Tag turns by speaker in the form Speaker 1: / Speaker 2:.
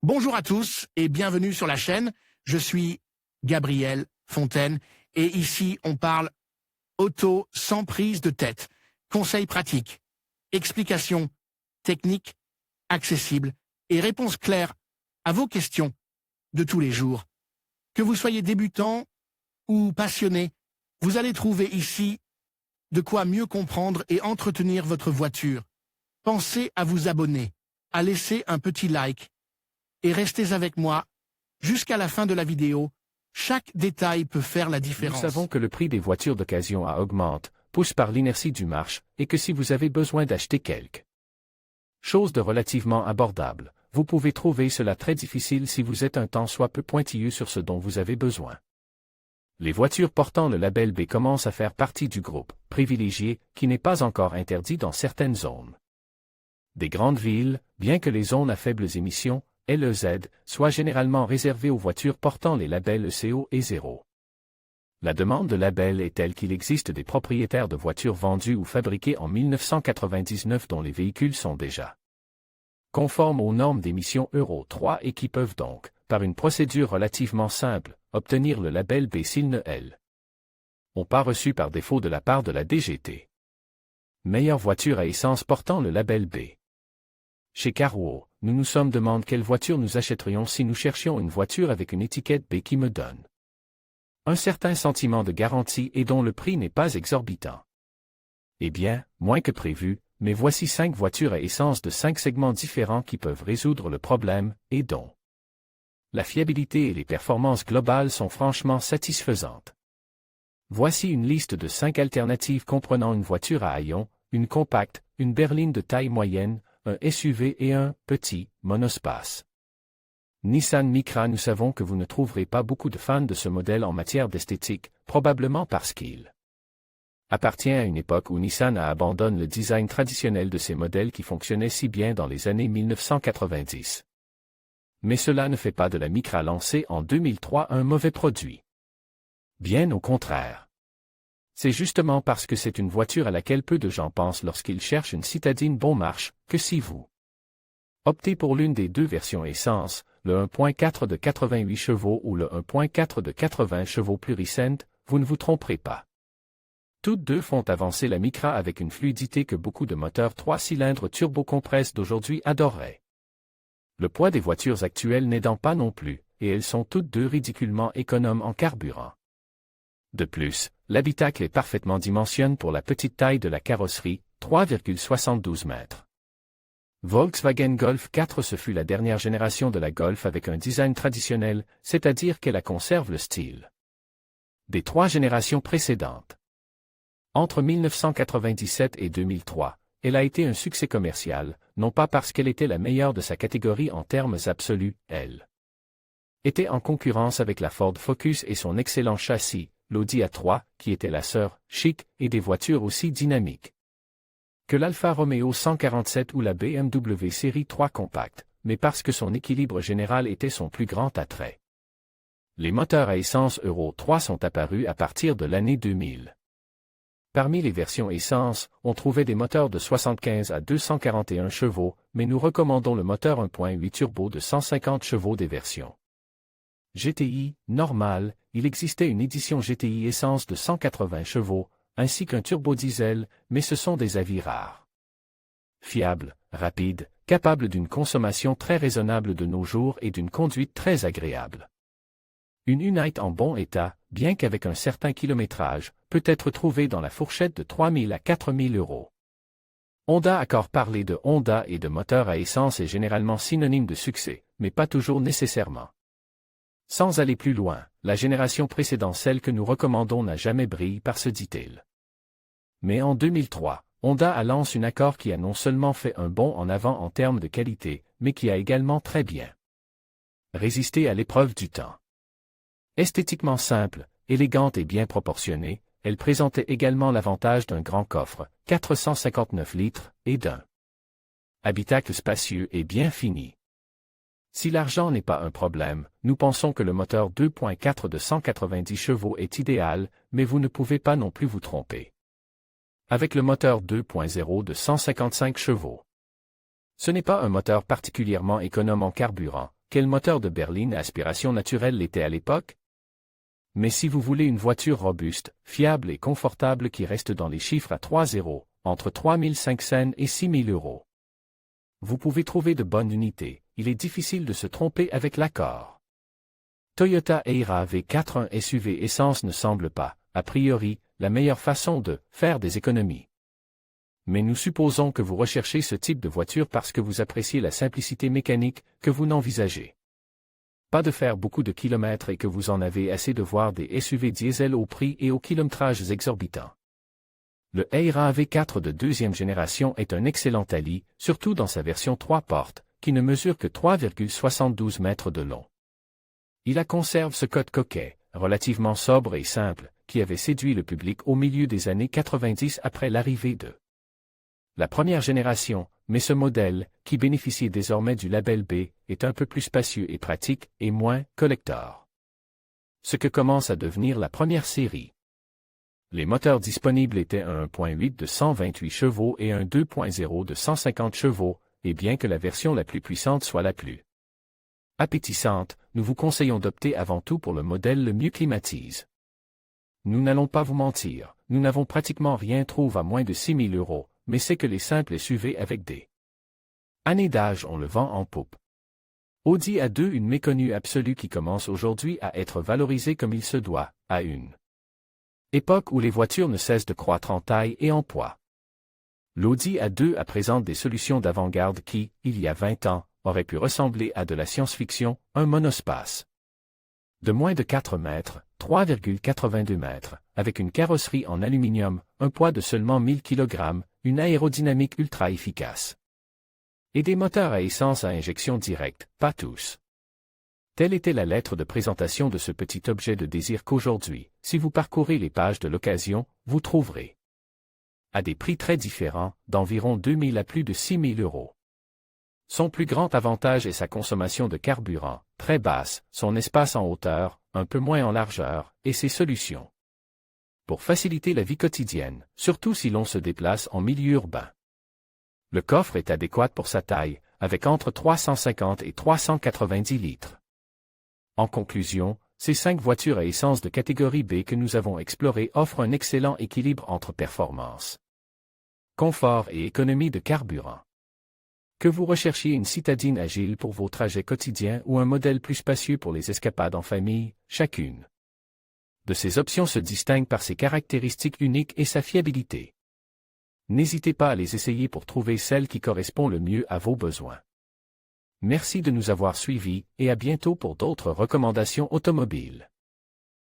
Speaker 1: Bonjour à tous et bienvenue sur la chaîne. Je suis Gabriel Fontaine et ici on parle auto sans prise de tête. Conseils pratiques, explications techniques, accessibles et réponses claires à vos questions de tous les jours. Que vous soyez débutant ou passionné, vous allez trouver ici de quoi mieux comprendre et entretenir votre voiture. Pensez à vous abonner, à laisser un petit like et restez avec moi jusqu'à la fin de la vidéo. Chaque détail peut faire la différence.
Speaker 2: Nous savons que le prix des voitures d'occasion augmente, poussé par l'inertie du marché, et que si vous avez besoin d'acheter quelque chose de relativement abordable, vous pouvez trouver cela très difficile si vous êtes un tant soit peu pointilleux sur ce dont vous avez besoin. Les voitures portant le label B commencent à faire partie du groupe privilégié qui n'est pas encore interdit dans certaines zones des grandes villes, bien que les zones à faibles émissions, LEZ, soient généralement réservées aux voitures portant les labels ECO et 0. La demande de label est telle qu'il existe des propriétaires de voitures vendues ou fabriquées en 1999 dont les véhicules sont déjà conformes aux normes d'émission Euro 3 et qui peuvent donc, par une procédure relativement simple, obtenir le label B s'ils ne ont pas reçu par défaut de la part de la DGT. Meilleure voiture à essence portant le label B. Chez Carwow, nous nous sommes demandé quelle voiture nous achèterions si nous cherchions une voiture avec une étiquette B qui me donne un certain sentiment de garantie et dont le prix n'est pas exorbitant. Eh bien, moins que prévu, mais voici 5 voitures à essence de 5 segments différents qui peuvent résoudre le problème, et dont la fiabilité et les performances globales sont franchement satisfaisantes. Voici une liste de 5 alternatives comprenant une voiture à haillons, une compacte, une berline de taille moyenne, un SUV et un petit monospace. Nissan Micra. Nous savons que vous ne trouverez pas beaucoup de fans de ce modèle en matière d'esthétique, probablement parce qu'il appartient à une époque où Nissan a abandonné le design traditionnel de ces modèles qui fonctionnaient si bien dans les années 1990. Mais cela ne fait pas de la Micra lancée en 2003 un mauvais produit. Bien au contraire. C'est justement parce que c'est une voiture à laquelle peu de gens pensent lorsqu'ils cherchent une citadine bon marche, que si vous optez pour l'une des deux versions essence, le 1.4 de 88 chevaux ou le 1.4 de 80 chevaux plus récent, vous ne vous tromperez pas. Toutes deux font avancer la Micra avec une fluidité que beaucoup de moteurs 3 cylindres turbocompresse d'aujourd'hui adoreraient. Le poids des voitures actuelles n'aidant pas non plus, et elles sont toutes deux ridiculement économes en carburant. De plus, l'habitacle est parfaitement dimensionné pour la petite taille de la carrosserie, 3,72 mètres. Volkswagen Golf 4. Ce fut la dernière génération de la Golf avec un design traditionnel, c'est-à-dire qu'elle conserve le style des 3 générations précédentes. Entre 1997 et 2003, elle a été un succès commercial, non pas parce qu'elle était la meilleure de sa catégorie en termes absolus, elle était en concurrence avec la Ford Focus et son excellent châssis, l'Audi A3, qui était la sœur chic, et des voitures aussi dynamiques que l'Alfa Romeo 147 ou la BMW Série 3 compacte, mais parce que son équilibre général était son plus grand attrait. Les moteurs à essence Euro 3 sont apparus à partir de l'année 2000. Parmi les versions essence, on trouvait des moteurs de 75 à 241 chevaux, mais nous recommandons le moteur 1.8 turbo de 150 chevaux des versions GTI, normale. Il existait une édition GTI essence de 180 chevaux, ainsi qu'un turbo-diesel, mais ce sont des avis rares. Fiable, rapide, capable d'une consommation très raisonnable de nos jours et d'une conduite très agréable. Une Unite en bon état, bien qu'avec un certain kilométrage, peut être trouvée dans la fourchette de 3 000 à 4 000 euros. Honda. Accord. Parler de Honda et de moteur à essence est généralement synonyme de succès, mais pas toujours nécessairement. Sans aller plus loin, la génération précédente, celle que nous recommandons, n'a jamais brillé par ce dit-il. Mais en 2003, Honda a lancé un Accord qui a non seulement fait un bond en avant en termes de qualité, mais qui a également très bien résisté à l'épreuve du temps. Esthétiquement simple, élégante et bien proportionnée, elle présentait également l'avantage d'un grand coffre, 459 litres, et d'un habitacle spacieux et bien fini. Si l'argent n'est pas un problème, nous pensons que le moteur 2.4 de 190 chevaux est idéal, mais vous ne pouvez pas non plus vous tromper avec le moteur 2.0 de 155 chevaux. Ce n'est pas un moteur particulièrement économe en carburant, quel moteur de berline à aspiration naturelle l'était à l'époque? Mais si vous voulez une voiture robuste, fiable et confortable qui reste dans les chiffres à 3 zéros, entre 3500 et 6000 euros, vous pouvez trouver de bonnes unités. Il est difficile de se tromper avec l'accord. Toyota Ayra V4 un SUV essence ne semble pas, a priori, la meilleure façon de faire des économies. Mais nous supposons que vous recherchez ce type de voiture parce que vous appréciez la simplicité mécanique que vous n'envisagez pas de faire beaucoup de kilomètres et que vous en avez assez de voir des SUV diesel au prix et aux kilométrages exorbitants. Le Ayra V4 de deuxième génération est un excellent allié, surtout dans sa version 3 portes, qui ne mesure que 3,72 mètres de long. Il conserve ce code coquet, relativement sobre et simple, qui avait séduit le public au milieu des années 90 après l'arrivée de la première génération, mais ce modèle, qui bénéficie désormais du label B, est un peu plus spacieux et pratique, et moins collector. Ce que commence à devenir la première série. Les moteurs disponibles étaient un 1.8 de 128 chevaux et un 2.0 de 150 chevaux, et bien que la version la plus puissante soit la plus appétissante, nous vous conseillons d'opter avant tout pour le modèle le mieux climatise. Nous n'allons pas vous mentir, nous n'avons pratiquement rien trouvé à moins de 6 000 euros, mais c'est que les simples SUV avec des années d'âge ont le vent en poupe. Audi A2 une méconnue absolue qui commence aujourd'hui à être valorisée comme il se doit, à une époque où les voitures ne cessent de croître en taille et en poids. L'Audi A2 présente des solutions d'avant-garde qui, il y a 20 ans, auraient pu ressembler à de la science-fiction, un monospace de moins de 4 mètres, 3,82 mètres, avec une carrosserie en aluminium, un poids de seulement 1000 kg, une aérodynamique ultra efficace. Et des moteurs à essence à injection directe, pas tous. Telle était la lettre de présentation de ce petit objet de désir qu'aujourd'hui, si vous parcourez les pages de l'occasion, vous trouverez à des prix très différents, d'environ 2 000 à plus de 6 000 euros. Son plus grand avantage est sa consommation de carburant, très basse, son espace en hauteur, un peu moins en largeur, et ses solutions pour faciliter la vie quotidienne, surtout si l'on se déplace en milieu urbain. Le coffre est adéquat pour sa taille, avec entre 350 et 390 litres. En conclusion, ces 5 voitures à essence de catégorie B que nous avons explorées offrent un excellent équilibre entre performance, confort et économie de carburant. Que vous recherchiez une citadine agile pour vos trajets quotidiens ou un modèle plus spacieux pour les escapades en famille, chacune de ces options se distingue par ses caractéristiques uniques et sa fiabilité. N'hésitez pas à les essayer pour trouver celle qui correspond le mieux à vos besoins. Merci de nous avoir suivis et à bientôt pour d'autres recommandations automobiles.